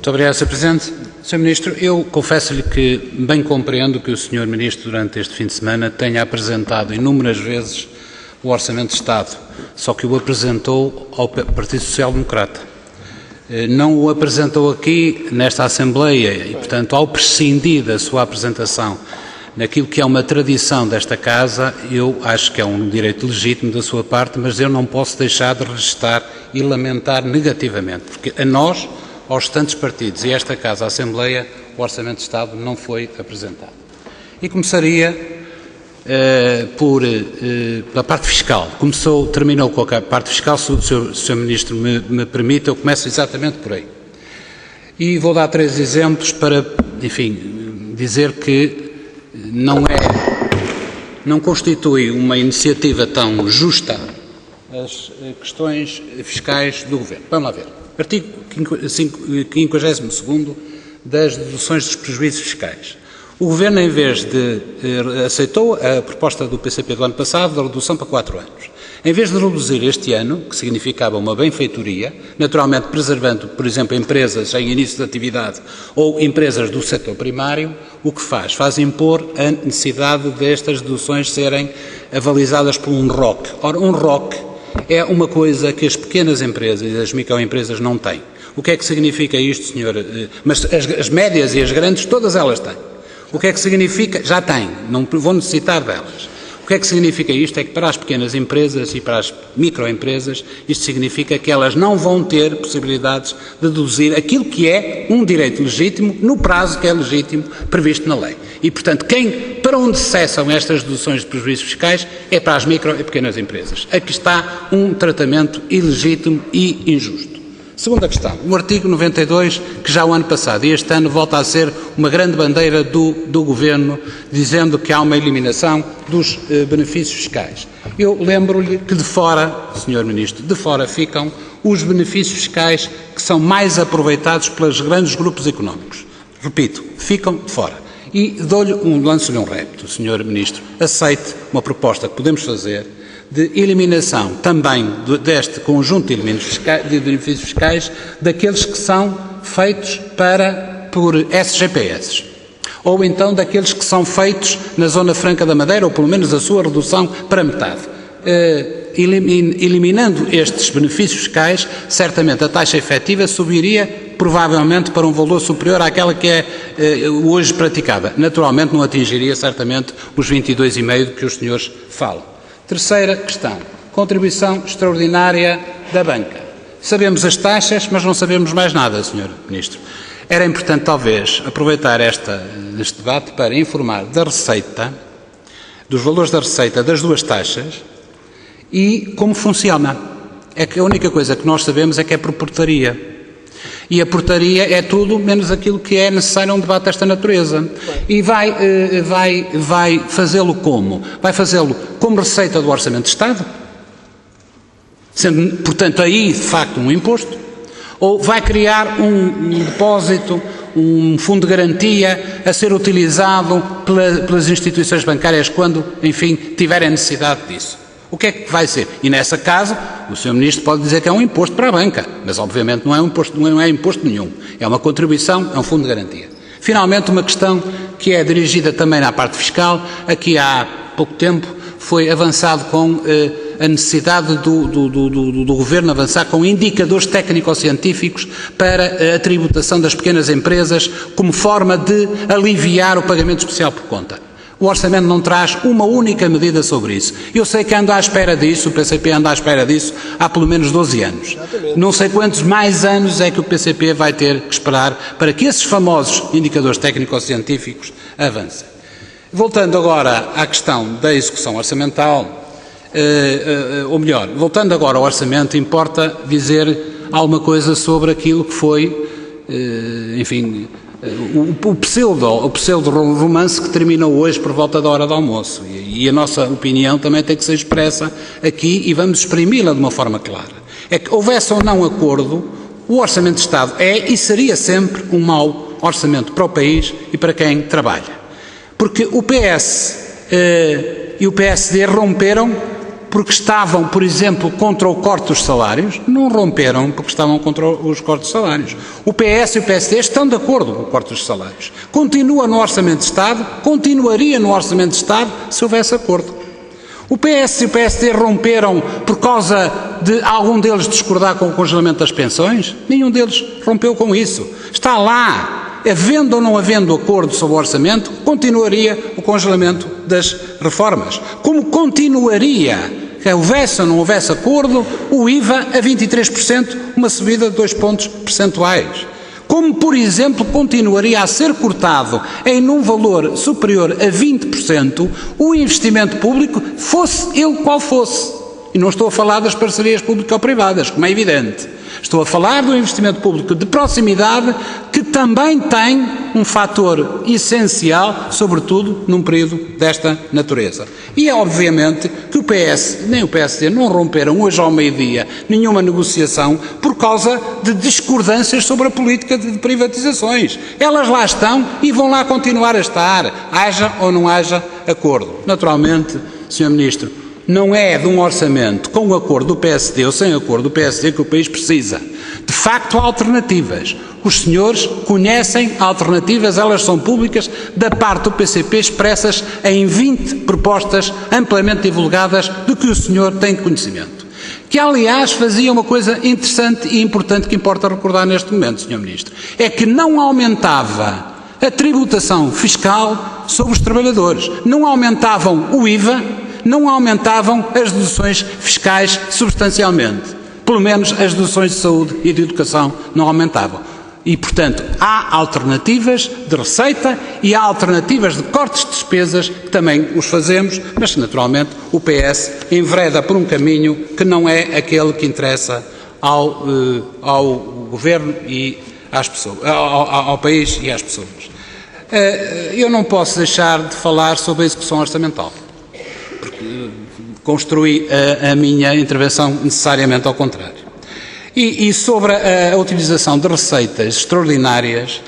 Muito obrigado, Sr. Presidente. Sr. Ministro, eu confesso-lhe que bem compreendo que o Sr. Ministro, durante este fim de semana, tenha apresentado inúmeras vezes o Orçamento de Estado, só que o apresentou ao Partido Social Democrata. Não o apresentou aqui, nesta Assembleia, e, portanto, ao prescindir da sua apresentação naquilo que é uma tradição desta Casa, eu acho que é um direito legítimo da sua parte, mas eu não posso deixar de registar e lamentar negativamente, porque a nós, aos restantes partidos e esta Casa, a Assembleia, o Orçamento de Estado não foi apresentado. E começaria pela parte fiscal. Terminou com a parte fiscal, se o Sr. Ministro me permite, eu começo exatamente por aí. E vou dar 3 exemplos para, enfim, dizer que não constitui uma iniciativa tão justa as questões fiscais do Governo. Vamos lá ver. Artigo 52º das deduções dos prejuízos fiscais. O Governo, em vez de aceitou a proposta do PCP do ano passado da redução para 4 anos. Em vez de reduzir este ano, que significava uma benfeitoria, naturalmente preservando, por exemplo, empresas em início de atividade ou empresas do setor primário, o que faz? Faz impor a necessidade destas deduções serem avalizadas por um ROC. Ora, um ROC é uma coisa que as pequenas empresas e as microempresas não têm. O que é que significa isto, senhor? Mas as médias e as grandes, todas elas têm. O que é que significa? Já têm, não vou necessitar delas. O que é que significa isto? É que para as pequenas empresas e para as microempresas, isto significa que elas não vão ter possibilidades de deduzir aquilo que é um direito legítimo, no prazo que é legítimo, previsto na lei. E, portanto, para onde cessam estas deduções de prejuízos fiscais é para as micro e pequenas empresas. Aqui está um tratamento ilegítimo e injusto. Segunda questão, o artigo 92, que já o ano passado e este ano volta a ser uma grande bandeira do Governo, dizendo que há uma eliminação dos benefícios fiscais. Eu lembro-lhe que de fora, Sr. Ministro, de fora ficam os benefícios fiscais que são mais aproveitados pelos grandes grupos económicos. Repito, ficam de fora. E lanço-lhe um repto, Sr. Ministro, aceite uma proposta que podemos fazer de eliminação também deste conjunto de benefícios fiscais daqueles que são feitos por SGPS, ou então daqueles que são feitos na Zona Franca da Madeira, ou pelo menos a sua redução para metade. Eliminando estes benefícios fiscais, certamente a taxa efetiva subiria provavelmente para um valor superior àquela que é hoje praticada. Naturalmente não atingiria certamente os 22,5% de que os senhores falam. Terceira questão, contribuição extraordinária da banca. Sabemos as taxas, mas não sabemos mais nada, Sr. Ministro. Era importante, talvez, aproveitar este debate para informar da receita, dos valores da receita das duas taxas e como funciona. É que a única coisa que nós sabemos é que é por portaria. E a portaria é tudo menos aquilo que é necessário a um debate desta natureza. E vai fazê-lo como? Vai fazê-lo como receita do Orçamento de Estado, sendo, portanto, aí, de facto, um imposto, ou vai criar um depósito, um fundo de garantia a ser utilizado pelas instituições bancárias quando, enfim, tiverem necessidade disso. O que é que vai ser? E nessa casa, o Sr. Ministro pode dizer que é um imposto para a banca, mas obviamente não é imposto nenhum. É uma contribuição, é um fundo de garantia. Finalmente, uma questão que é dirigida também à parte fiscal, aqui há pouco tempo foi avançado com a necessidade do Governo avançar com indicadores técnico-científicos para a tributação das pequenas empresas como forma de aliviar o pagamento especial por conta. O Orçamento não traz uma única medida sobre isso. Eu sei que ando à espera disso, o PCP anda à espera disso há pelo menos 12 anos. Exatamente. Não sei quantos mais anos é que o PCP vai ter que esperar para que esses famosos indicadores técnico-científicos avancem. Voltando agora à questão da execução orçamental, ou melhor, voltando agora ao orçamento, importa dizer alguma coisa sobre aquilo que foi, enfim, o pseudo-romance que terminou hoje por volta da hora do almoço. E a nossa opinião também tem que ser expressa aqui e vamos exprimi-la de uma forma clara. É que houvesse ou não acordo, o Orçamento de Estado é e seria sempre um mau orçamento para o país e para quem trabalha. Porque o PS e o PSD romperam porque estavam, por exemplo, contra o corte dos salários, não romperam porque estavam contra os cortes dos salários. O PS e o PSD estão de acordo com o corte dos salários. Continua no Orçamento de Estado, continuaria no Orçamento de Estado se houvesse acordo. O PS e o PSD romperam por causa de algum deles discordar com o congelamento das pensões? Nenhum deles rompeu com isso. Está lá. Havendo ou não havendo acordo sobre o orçamento, continuaria o congelamento das reformas. Como continuaria, que houvesse ou não houvesse acordo, o IVA a 23%, uma subida de 2 pontos percentuais. Como, por exemplo, continuaria a ser cortado em um valor superior a 20% o investimento público, fosse ele qual fosse. E não estou a falar das parcerias público-privadas, como é evidente. Estou a falar do investimento público de proximidade, que também tem um fator essencial, sobretudo num período desta natureza. E é obviamente que o PS nem o PSD não romperam hoje ao meio-dia nenhuma negociação por causa de discordâncias sobre a política de privatizações. Elas lá estão e vão lá continuar a estar, haja ou não haja acordo. Naturalmente, Sr. Ministro, não é de um orçamento com o acordo do PSD ou sem acordo do PSD que o país precisa. De facto, há alternativas. Os senhores conhecem alternativas, elas são públicas, da parte do PCP, expressas em 20 propostas amplamente divulgadas de que o senhor tem conhecimento. Que, aliás, fazia uma coisa interessante e importante que importa recordar neste momento, Sr. Ministro, é que não aumentava a tributação fiscal sobre os trabalhadores, não aumentavam o IVA, não aumentavam as deduções fiscais substancialmente. Pelo menos as deduções de saúde e de educação não aumentavam. E, portanto, há alternativas de receita e há alternativas de cortes de despesas que também os fazemos, mas naturalmente o PS envereda por um caminho que não é aquele que interessa ao Governo e às pessoas, ao país e às pessoas. Eu não posso deixar de falar sobre a execução orçamental. Construí a minha intervenção necessariamente ao contrário. E sobre a utilização de receitas extraordinárias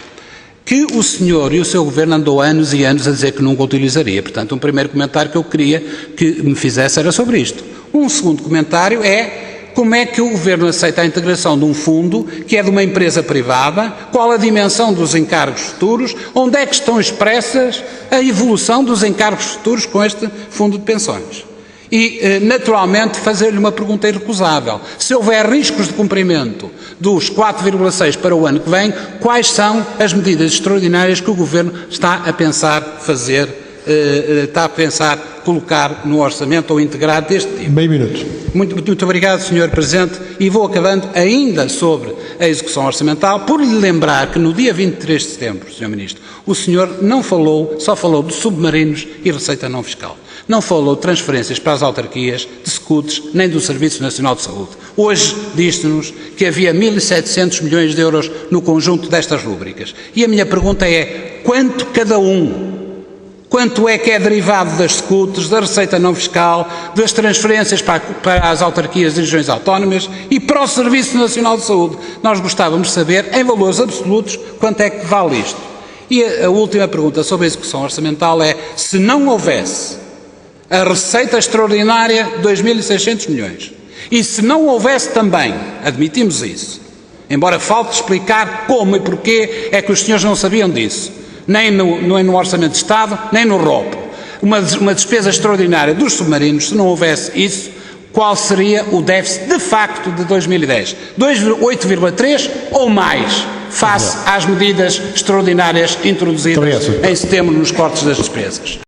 que o senhor e o seu governo andou anos e anos a dizer que nunca utilizaria. Portanto, um primeiro comentário que eu queria que me fizesse era sobre isto. Um segundo comentário é como é que o governo aceita a integração de um fundo que é de uma empresa privada, qual a dimensão dos encargos futuros, onde é que estão expressas a evolução dos encargos futuros com este fundo de pensões. E, naturalmente, fazer-lhe uma pergunta irrecusável. Se houver riscos de cumprimento dos 4,6 para o ano que vem, quais são as medidas extraordinárias que o Governo está a pensar fazer, está a pensar colocar no orçamento ou integrar deste tipo? Meio minuto. Muito obrigado, Sr. Presidente, e vou acabando ainda sobre a execução orçamental, por lhe lembrar que no dia 23 de setembro, Sr. Ministro, o senhor não falou, só falou de submarinos e receita não fiscal. Não falou de transferências para as autarquias, de SCUTs, nem do Serviço Nacional de Saúde. Hoje disse-nos que havia 1.700 milhões de euros no conjunto destas rúbricas. E a minha pergunta é, quanto cada um? Quanto é que é derivado das SCUTs, da receita não fiscal, das transferências para as autarquias e regiões autónomas e para o Serviço Nacional de Saúde? Nós gostávamos de saber, em valores absolutos, quanto é que vale isto. E a última pergunta sobre a execução orçamental é, se não houvesse a receita extraordinária de 2.600 milhões, e se não houvesse também, admitimos isso, embora falte explicar como e porquê é que os senhores não sabiam disso, nem no Orçamento de Estado, nem no ROP, uma despesa extraordinária dos submarinos, se não houvesse isso, qual seria o déficit de facto de 2010? 8,3 ou mais, face às medidas extraordinárias introduzidas em setembro nos cortes das despesas?